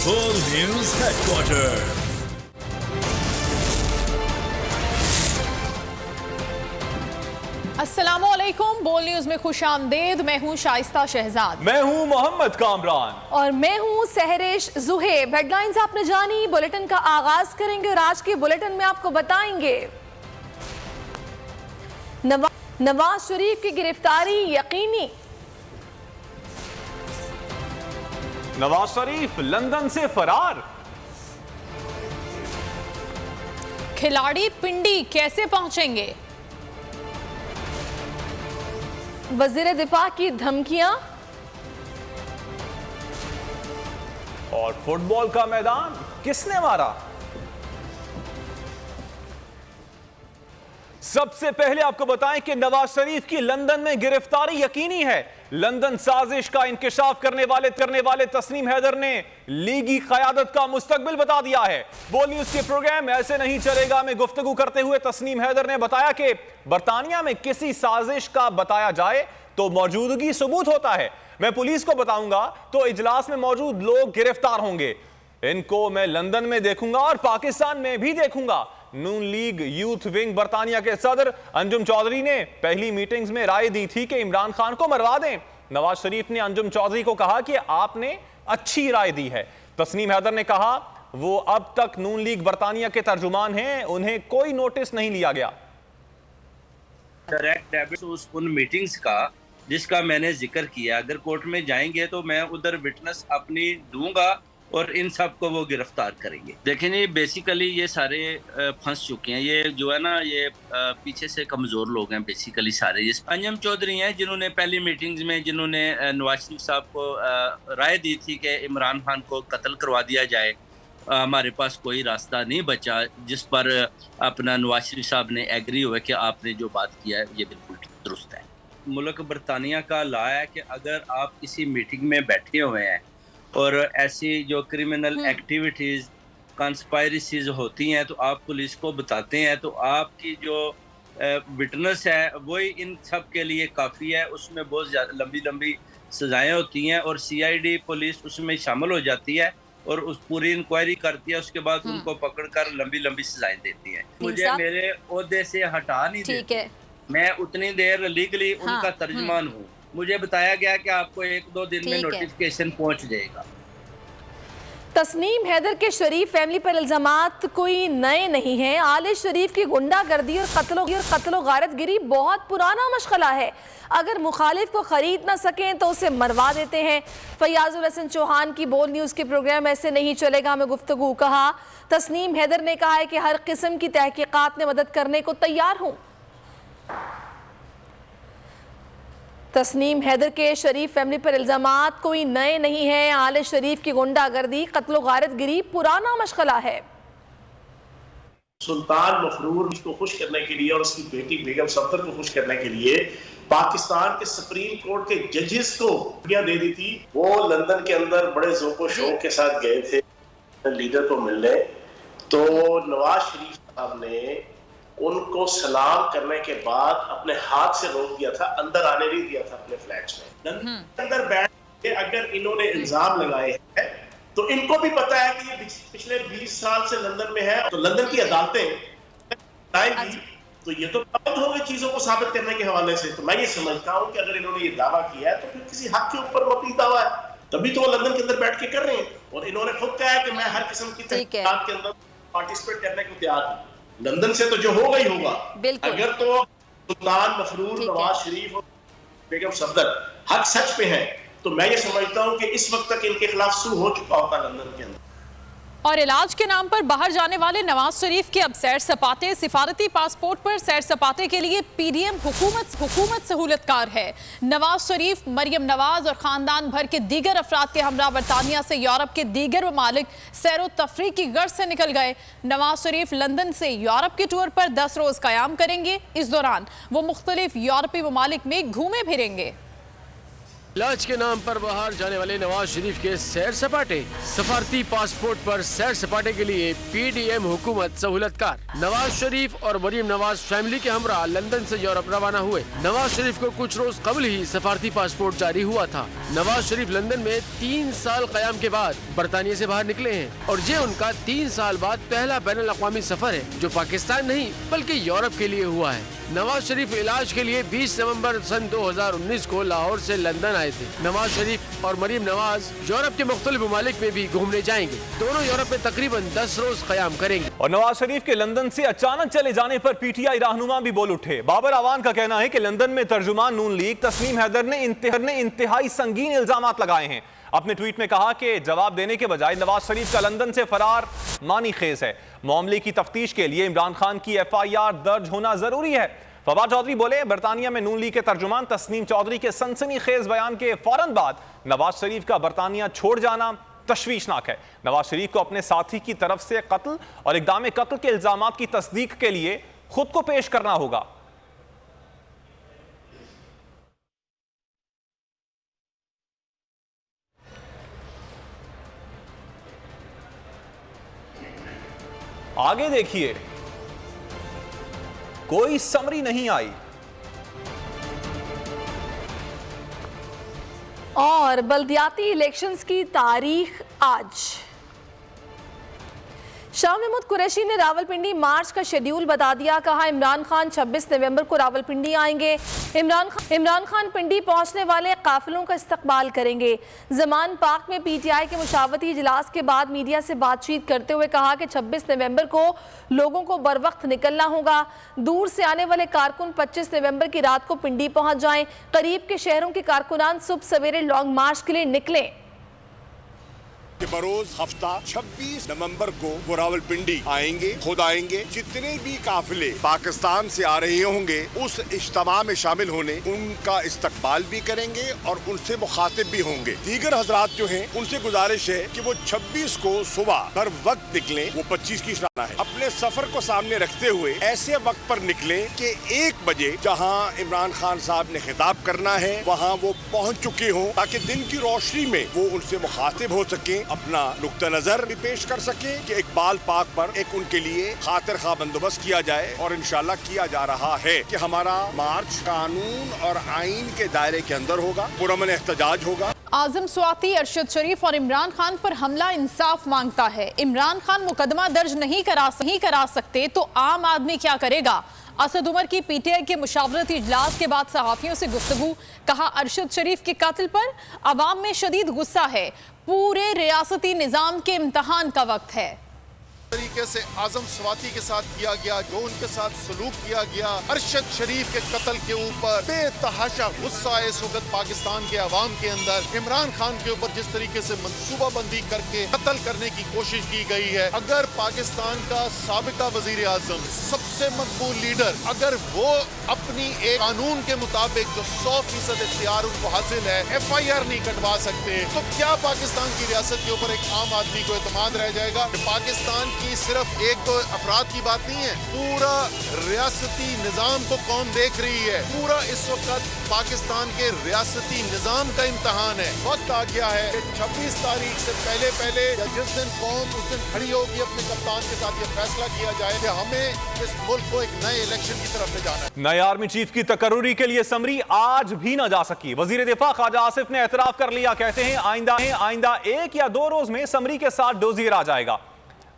बोल news headquarter. अस्सलामुअलैकुम, बोल न्यूज में खुश आमदेद। मैं हूं शाइस्ता शहजाद। मैं हूं मोहम्मद कामरान और मैं हूं सहरिश जुहेब। हेडलाइंस आपने जानी, बुलेटिन का आगाज करेंगे और आज के बुलेटिन में आपको बताएंगे नवाज शरीफ की गिरफ्तारी यकीनी। नवाज शरीफ लंदन से फरार। खिलाड़ी पिंडी कैसे पहुंचेंगे? वजीर दिफा की धमकियां। और फुटबॉल का मैदान किसने मारा? सबसे पहले आपको बताएं कि नवाज शरीफ की लंदन में गिरफ्तारी यकीनी है। लंदन साजिश का इंकशाफ करने वाले तस्नीम हैदर ने लीगी क़यादत का मुस्तकबिल बता दिया है। बोल न्यूज के प्रोग्राम ऐसे नहीं चलेगा में गुफ्तगू करते हुए तस्नीम हैदर ने बताया कि बरतानिया में किसी साजिश का बताया जाए तो मौजूदगी सबूत होता है। मैं पुलिस को बताऊंगा तो इजलास में मौजूद लोग गिरफ्तार होंगे। इनको मैं लंदन में देखूंगा और पाकिस्तान में भी देखूंगा। नून लीग यूथ विंग बरतानिया के सदर अंजुम चौधरी ने पहली मीटिंग्स में राय दी थी कि इमरान खान को मरवा दें। नवाज शरीफ ने अंजुम चौधरी को कहा कि आपने अच्छी राय दी है। तस्नीम हैदर ने कहा वो अब तक नून लीग बरतानिया के तर्जुमान हैं, उन्हें कोई नोटिस नहीं लिया गया। डायरेक्ट डेबिट उन मीटिंग्स का जिसका मैंने जिक्र किया, अगर कोर्ट में जाएंगे तो मैं उधर विटनेस अपनी दूंगा और इन सब को वो गिरफ्तार करेंगे। देखें जी, बेसिकली ये सारे फंस चुके हैं। ये जो है ना, ये पीछे से कमज़ोर लोग हैं बेसिकली सारे। ये अंजुम चौधरी हैं जिन्होंने पहली मीटिंग्स में जिन्होंने नवाज शरीफ साहब को राय दी थी कि इमरान खान को कत्ल करवा दिया जाए। हमारे पास कोई रास्ता नहीं बचा, जिस पर अपना नवाज शरीफ साहब ने एग्री हुआ कि आपने जो बात किया है ये बिल्कुल दुरुस्त है। मुल्क बरतानिया का लॉ है कि अगर आप किसी मीटिंग में बैठे हुए हैं और ऐसी जो क्रिमिनल एक्टिविटीज़ कंस्पायरेसीज होती हैं तो आप पुलिस को बताते हैं तो आपकी जो विटनेस है वही इन सब के लिए काफ़ी है। उसमें बहुत ज़्यादा लंबी लंबी सज़ाएँ होती हैं और CID पुलिस उसमें शामिल हो जाती है और उस पूरी इंक्वायरी करती है। उसके बाद उनको पकड़कर लंबी लंबी सज़ाएँ देती हैं। मुझे मेरे ओहदे से हटा नहीं देते। मैं उतनी देर लीगली उनका तर्जमान हूँ। मुझे बताया गया कि आपको 1-2 दिन में नोटिफिकेशन पहुंच जाएगा। तस्नीम हैदर के शरीफ फैमिली पर इल्जामात कोई नए नहीं हैं। आले शरीफ की गुंडागर्दी और कत्लो गारतगिरी बहुत पुराना मशगला है। अगर मुखालिफ को खरीद ना सकें तो उसे मरवा देते हैं। फयाजुल हसन चौहान की बोल न्यूज़ के प्रोग्राम ऐसे नहीं चलेगा में गुफ्तगू। कहा तस्नीम हैदर ने कहा है कि हर किस्म की तहकीकात में मदद करने को तैयार हूँ। तस्नीम हैदर के शरीफ फैमिली पर इल्जामात कोई नए नहीं हैं। आले शरीफ की गुंडागर्दी कत्लो गारतगिरी पुराना मशगला है। सुल्तान मफरूर को खुश करने के लिए और उसकी बेटी बेगम सफदर को खुश करने के लिए पाकिस्तान के सुप्रीम कोर्ट के जजेस को दे दी थी। वो लंदन के अंदर बड़े ज़ोको शौक के साथ गए थे लीडर को मिलने। तो नवाज शरीफ साहब ने उनको सलाम करने के बाद अपने हाथ से रोक दिया था, अंदर आने नहीं दिया था अपने फ्लैट्स में। अंदर बैठ के अगर इन्होंने इल्जाम लगाए हैं तो इनको भी पता है कि ये पिछले 20 साल से लंदन में है। तो लंदन की अदालतें तो ये तो पाबंद हो गई चीजों को साबित करने के हवाले से। तो मैं ये समझता हूँ कि अगर इन्होंने ये दावा किया है तो फिर किसी हक के ऊपर मबनी दावा है, तभी तो वो लंदन के अंदर बैठ के कर रहे हैं। और इन्होंने खुद कहा है कि मैं हर किस्म की तहकीकात के अंदर पार्टिसिपेट करने को तैयार हूँ। लंदन से तो जो होगा ही होगा। अगर तो सुल्तान मफरूर, नवाज शरीफ और बेगम सफदर हक सच पे है तो मैं ये समझता हूँ कि इस वक्त तक इनके खिलाफ सू हो चुका होता लंदन के अंदर। और इलाज के नाम पर बाहर जाने वाले नवाज शरीफ के अब सैर सपाटे। सिफारती पासपोर्ट पर सैर सपाटे के लिए PDM हुकूमत सहूलतकार है। नवाज शरीफ, मरियम नवाज और खानदान भर के दीगर अफराद के हमरा बरतानिया से यूरोप के दीगर ममालिक सैर तफरीह की गर्ज से निकल गए। नवाज शरीफ लंदन से यूरोप के टूर पर 10 रोज कयाम करेंगे। इस दौरान वो मुख्तलिफ यूरोपीय ममालिक में घूमे फिरेंगे। इलाज के नाम पर बाहर जाने वाले नवाज शरीफ के सैर सपाटे, सफारती पासपोर्ट पर सैर सपाटे के लिए पीडीएम हुकूमत सहूलतकार। नवाज शरीफ और मरियम नवाज फैमिली के हमरा लंदन से यूरोप रवाना हुए। नवाज शरीफ को कुछ रोज कबल ही सफारती पासपोर्ट जारी हुआ था। नवाज शरीफ लंदन में 3 साल कयाम के बाद बरतानिया से बाहर निकले हैं और ये उनका 3 साल बाद पहला बैनुल अक़वामी सफर है जो पाकिस्तान नहीं बल्कि यूरोप के लिए हुआ है। नवाज शरीफ इलाज के लिए 20 नवंबर सन 2019 को लाहौर से लंदन आए थे। नवाज शरीफ और मरियम नवाज यूरोप के मुख्तलिफ ममालिक में भी घूमने जाएंगे। दोनों यूरोप में तकरीबन 10 रोज कयाम करेंगे। और नवाज शरीफ के लंदन से अचानक चले जाने पर पीटीआई रहनुमा भी बोल उठे। बाबर अवान का कहना है कि लंदन में तर्जुमान नून लीग तस्नीम हैदर ने इंतहाई संगीन इल्जामात लगाए हैं। अपने ट्वीट में कहा कि जवाब देने के बजाय नवाज शरीफ का लंदन से फरार मानी खेज है। मामले की तफ्तीश के लिए इमरान खान की FIR दर्ज होना जरूरी है। फवाद चौधरी बोले, बरतानिया में नून लीग के तर्जुमान तस्नीम चौधरी के सनसनीखेज बयान के फौरन बाद नवाज शरीफ का बरतानिया छोड़ जाना तशवीशनाक है। नवाज शरीफ को अपने साथी की तरफ से कत्ल और इक़दाम कत्ल के इल्जामात की तस्दीक के लिए खुद को पेश करना होगा। आगे देखिए, कोई समरी नहीं आई। और बल्दियाती इलेक्शंस की तारीख आज। शाह महमूद कुरैशी ने रावलपिंडी मार्च का शेड्यूल बता दिया। कहा, इमरान खान 26 नवंबर को रावलपिंडी आएंगे। इमरान खान पिंडी पहुंचने वाले काफिलों का इस्तकबाल करेंगे। जमान पाक में पीटीआई के मुशावरती इजलास के बाद मीडिया से बातचीत करते हुए कहा कि 26 नवंबर को लोगों को बर वक्त निकलना होगा। दूर से आने वाले कारकुन 25 नवंबर की रात को पिंडी पहुंच जाएं। करीब के शहरों के कारकुनान सुबह सवेरे लॉन्ग मार्च के लिए निकलें। कि बरोज हफ्ता 26 नवंबर को वो रावलपिंडी आएंगे, खुद आएंगे। जितने भी काफिले पाकिस्तान से आ रहे होंगे उस इज्तिमा में शामिल होने उनका इस्तकबाल भी करेंगे और उनसे मुखातिब भी होंगे। दीगर हजरात जो हैं उनसे गुजारिश है कि वो 26 को सुबह बर वक्त निकलें। वो 25 की शाना है। अपने सफर को सामने रखते हुए ऐसे वक्त पर निकलें कि 1 बजे जहां इमरान खान साहब ने खिताब करना है वहां वो पहुंच चुके हों, ताकि दिन की रोशनी में वो उनसे मुखातिब हो सके, अपना नुक्ता नजर भी पेश कर सके कि इकबाल पाक पर एक उनके लिए खातिर खा बंदोबस्त किया जाए। और इंशाल्लाह किया जा रहा है कि हमारा मार्च कानून और आइन के दायरे के अंदर होगा, पुरअमन एहतजाज होगा। आजम स्वाति अरशद शरीफ और इमरान खान पर हमला इंसाफ मांगता है। इमरान खान मुकदमा दर्ज नहीं करा सकते तो आम आदमी क्या करेगा? असद उमर की पीटीआई के मुशावरती इजलास के बाद सहाफियों से गुफ्तगू। कहा, अरशद शरीफ के कत्ल पर अवाम में शदीद गुस्सा है। पूरे रियासती निजाम के इम्तहान का वक्त है। तरीके से आजम स्वाति के साथ किया गया, जो उनके साथ सलूक किया गया, अरशद शरीफ के कत्ल के ऊपर बेतहाशा गुस्सा है इस वक्त पाकिस्तान के अवाम के अंदर। इमरान खान के ऊपर जिस तरीके से मंसूबाबंदी करके कत्ल करने की कोशिश की गई है, अगर पाकिस्तान का साबिका वजीर आजम, सबसे मकबूल लीडर, अगर वो अपनी एक कानून के मुताबिक जो 100% इख्तियार उनको हासिल है FIR नहीं कटवा सकते, तो क्या पाकिस्तान की रियासत के ऊपर एक आम आदमी को एतमाद रह जाएगा? पाकिस्तान की सिर्फ एक दो अफराद की बात नहीं है, पूरा रियासती निजाम को कौन देख रही है। पूरा इस वक्त पाकिस्तान के रियासती निजाम का इम्तहान है। वक्त आ गया है कि 26 तारीख से पहले या जिस दिन कौम उस दिन खड़ी होगी अपने कप्तान के साथ ये फैसला किया जाए कि हमें इस मुल्क को एक नए इलेक्शन की तरफ ले जाना है। नए आर्मी चीफ की तकर्रुरी के लिए समरी आज भी न जा सकी। वजीर दिफा ख्वाजा आसिफ ने एतराफ कर लिया। कहते हैं आइंदा 1 या 2 रोज में समरी के साथ डोजियर आ जाएगा।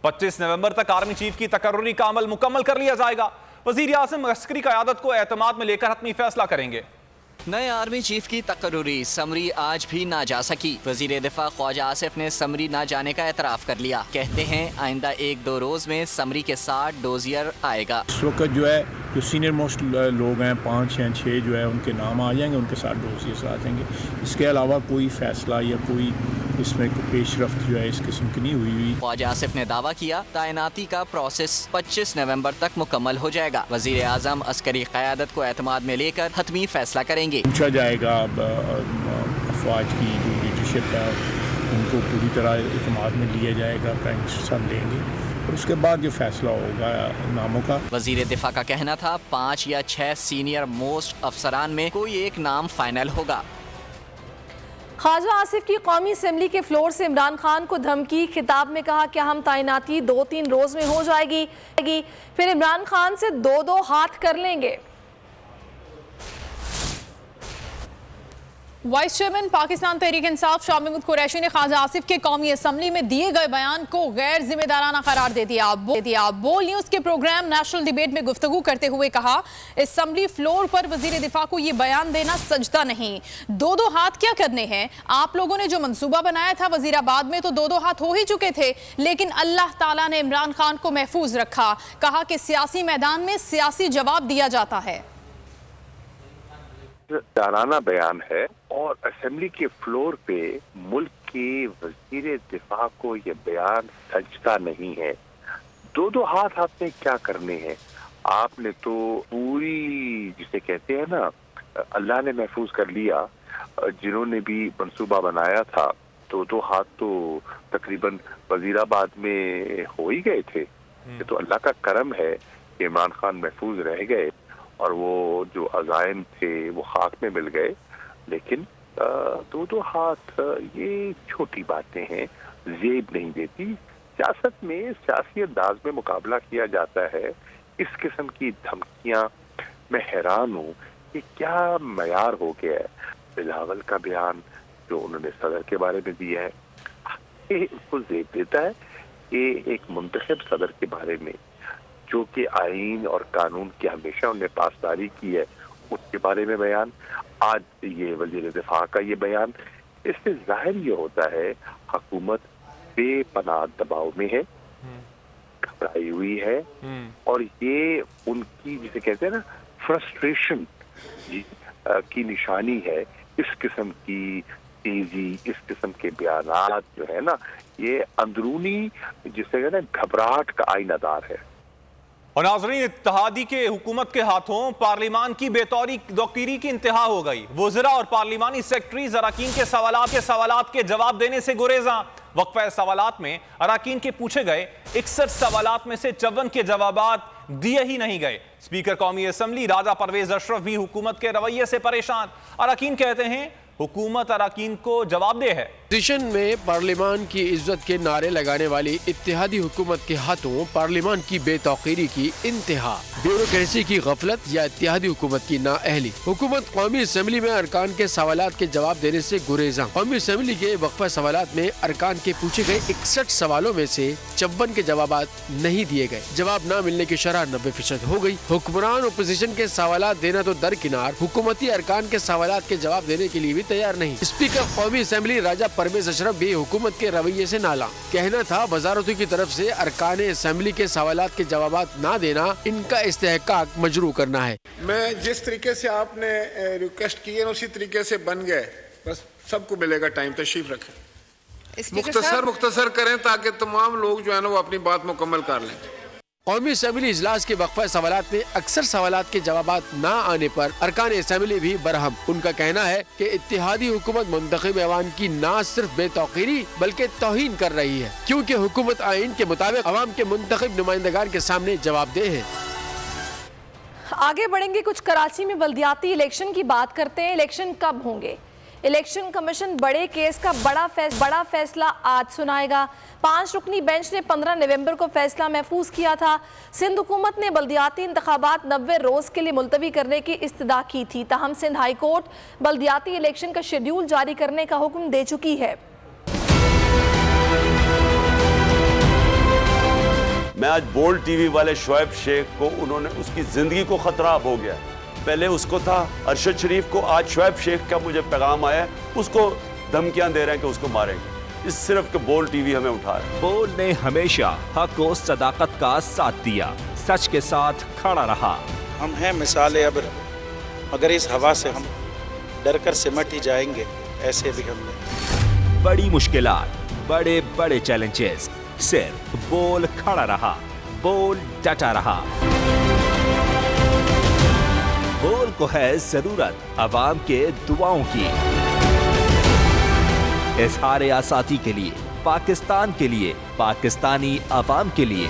25 नवंबर तक आर्मी चीफ की तकर्रुरी का अमल मुकम्मल कर लिया जाएगा। वजीर आज़म अस्करी क़यादत को एतमाद में लेकर हतमी फैसला करेंगे। नए आर्मी चीफ की तकर्रुरी समरी आज भी ना जा सकी। वजीर दिफा ख्वाजा आसिफ ने समरी ना जाने का एतराफ कर लिया। कहते हैं आइंदा 1-2 रोज में समरी के साथ डोजियर आएगा। इस वक्त जो है जो सीनियर मोस्ट लोग हैं 5 या 6 जो है उनके नाम आ जाएंगे, उनके साथ डोजियर आ जाएंगे। इसके अलावा कोई फैसला या कोई इसमें पेशरफ्त जो है इस किस्म की नहीं हुई। ख्वाजा आसिफ ने दावा किया तैनाती का प्रोसेस 25 नवंबर तक मुकम्मल हो जाएगा। वजीर आज़म अस्करी क़यादत को एतमाद में लेकर हतमी फैसला करेंगे। पूछा जाएगा अफवाज की जो लीडरशिप है उनको पूरी तरह एतमाद में लिया जाएगा, प्राइम मिनिस्टर साहब लेंगे और उसके बाद जो फैसला होगा नामों का। वजीर दिफा का कहना था 5 या 6 सीनियर मोस्ट अफसरान में कोई एक नाम फाइनल होगा। ख्वाजा आसिफ की कौमी असम्बली के फ्लोर से इमरान खान को धमकी। खिताब में कहा कि हम तैनाती 2-3 रोज में हो जाएगी, फिर इमरान खान से 2-2 हाथ कर लेंगे। वाइस चेयरमैन पाकिस्तान तहरीक इंसाफ शाह महमूद कुरैशी ने ख्वाजा आसिफ के कौमी असम्बली में दिए गए बयान को गैर जिम्मेदाराना करार दे दिया। बोल न्यूज के प्रोग्राम नेशनल डिबेट में गुफ्तगू करते हुए कहा, असम्बली फ्लोर पर वजीर दिफा को ये बयान देना सजदा नहीं। 2-2 हाथ क्या करने हैं? आप लोगों ने जो मंसूबा बनाया था वजीराबाद में तो 2-2 हाथ हो ही चुके थे, लेकिन अल्लाह ताला ने इमरान खान को महफूज रखा। कहा कि सियासी मैदान में सियासी जवाब दिया जाता है। दाराना बयान है और असेंबली के फ्लोर पे मुल्क के वजीर दिफा को ये बयान सजता नहीं है। 2-2 हाथ आपने क्या करने हैं? आपने तो पूरी जिसे कहते हैं ना, अल्लाह ने महफूज कर लिया। जिन्होंने भी मंसूबा बनाया था 2-2 हाथ तो तकरीबन वजीराबाद में हो ही गए थे। ये तो अल्लाह का करम है कि इमरान खान महफूज रह गए और वो जो अज़ाइम थे वो खाक में मिल गए। लेकिन 2-2 हाथ ये छोटी बातें हैं, जेब नहीं देती। सियासत में सियासी अंदाज में मुकाबला किया जाता है। इस किस्म की धमकियां, मैं हैरान हूँ कि क्या मयार हो गया है। बिलावल का बयान जो उन्होंने सदर के बारे में दिया है, ये उसको जेब देता है कि एक मुंतखब सदर के बारे में जो कि आईन और कानून की हमेशा उन्हें पासदारी की है, उसके बारे में बयान। आज ये वजीर दिफा का ये बयान, इससे जाहिर ये होता है हुकूमत बेपनाह दबाव में है, घबराई हुई है और ये उनकी जिसे कहते हैं ना फ्रस्ट्रेशन की निशानी है। इस किस्म की तेजी, इस किस्म के बयानात जो है ना, ये अंदरूनी जिसे कहते हैं घबराहट का आईनादार है। और नाज़रीन, इत्तेहादी के हुकूमत के हाथों पार्लिमान की बेतौरी दौकीरी की इंतहा हो गई। वज़रा और पार्लिमानी सेक्रेटरीज अराकीन के सवालात के जवाब देने से गुरेजा। वक्फा सवालात में अराकीन के पूछे गए 61 सवालात में से 54 के जवाबात दिए ही नहीं गए। स्पीकर कौमी असम्बली राजा परवेज अशरफ भी हुकूमत के रवैये से परेशान। अराकीन कहते हैं हुकूमत अराकीन को जवाबदेह है। सेशन में पार्लिमान की इज्जत के नारे लगाने वाली इत्तेहादी हुकूमत के हाथों पार्लिमान की बेतौकीरी की इंतहा, ब्यूरोक्रेसी की गफलत या इत्तेहादी हुकूमत की नाअहली। हुकूमत कौमी असम्बली में अरकान के सवालात के जवाब देने से गुरेजा। कौमी असम्बली के वक्फा सवालात में अरकान के पूछे गए 61 सवालों में से 54 के जवाबात नहीं दिए गए। जवाब न मिलने की शरह 90% हो गई। हुक्मरान अपोजिशन के सवालात देना तो दरकिनार, हुकूमती अरकान के सवालात के जवाब देने के लिए भी तैयार नहीं। स्पीकर कौमी असम्बली राजा परवेज अशरफ भी हुकूमत के रवैये से नाला। कहना था वजारतों की तरफ से अरकान असम्बली के सवालात के जवाबात ना देना इनका इस्तेहकाक मजरू करना है। मैं जिस तरीके से आपने रिक्वेस्ट की है उसी तरीके से बन गए। बस सबको मिलेगा टाइम, तशरीफ रखें। मुख्तसर करें ताकि तमाम लोग जो है ना वो अपनी बात मुकम्मल कर लें। कौमी असम्बली इजलास के वक्फा सवालात में अक्सर सवालात के जवाबात न आने पर अरकान असम्बली भी बरहम। उनका कहना है कि इत्तेहादी हुकूमत मुंतखब अवाम की न सिर्फ बेतौकीरी बल्कि तौहीन कर रही है, क्योंकि हुकूमत आइन के मुताबिक अवाम के मुंतखब नुमाइंदगान के सामने जवाबदेह है। आगे बढ़ेंगे, कुछ कराची में बल्दियाती इलेक्शन की बात करते हैं। इलेक्शन कब होंगे? इलेक्शन कमीशन बड़े केस का बड़ा फैसला आज सुनाएगा। 5 रुकनी बेंच ने 15 नवंबर को फैसला महफूज किया था। सिंध हुकूमत ने बल्दियाती इंतखाबात 90 रोज के लिए मुलतवी करने की इस्तदा की थी। ताहम सिंध हाई कोर्ट बल्दियाती इलेक्शन का शेड्यूल जारी करने का हुक्म दे चुकी है। मैं आज बोल्ड टीवी वाले शोएब शेख को, उन्होंने उसकी जिंदगी को खतरा हो गया। पहले उसको था अरशद शरीफ को, आज शोएब शेख का मुझे पैगाम आया, उसको धमकियां दे रहे हैं कि उसको मारेंगे। इस सिर्फ के बोल्ड टीवी हमें उठा है। बोल्ड ने हमेशा हक और सदाकत का साथ दिया, सच के साथ खड़ा रहा। हम हैं मिसाल अबर, मगर इस हवा से हम डर कर सिमट ही जाएंगे, ऐसे भी हम नहीं। बड़ी मुश्किलात, बड़े बड़े चैलेंजेस, सिर्फ बोल खड़ा रहा, बोल डटा रहा। बोल को है जरूरत अवाम के दुआओं की। इज़हार आसाती के लिए, पाकिस्तान के लिए, पाकिस्तानी अवाम के लिए।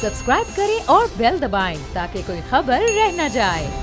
सब्सक्राइब करें और बेल दबाएं ताकि कोई खबर रह न जाए।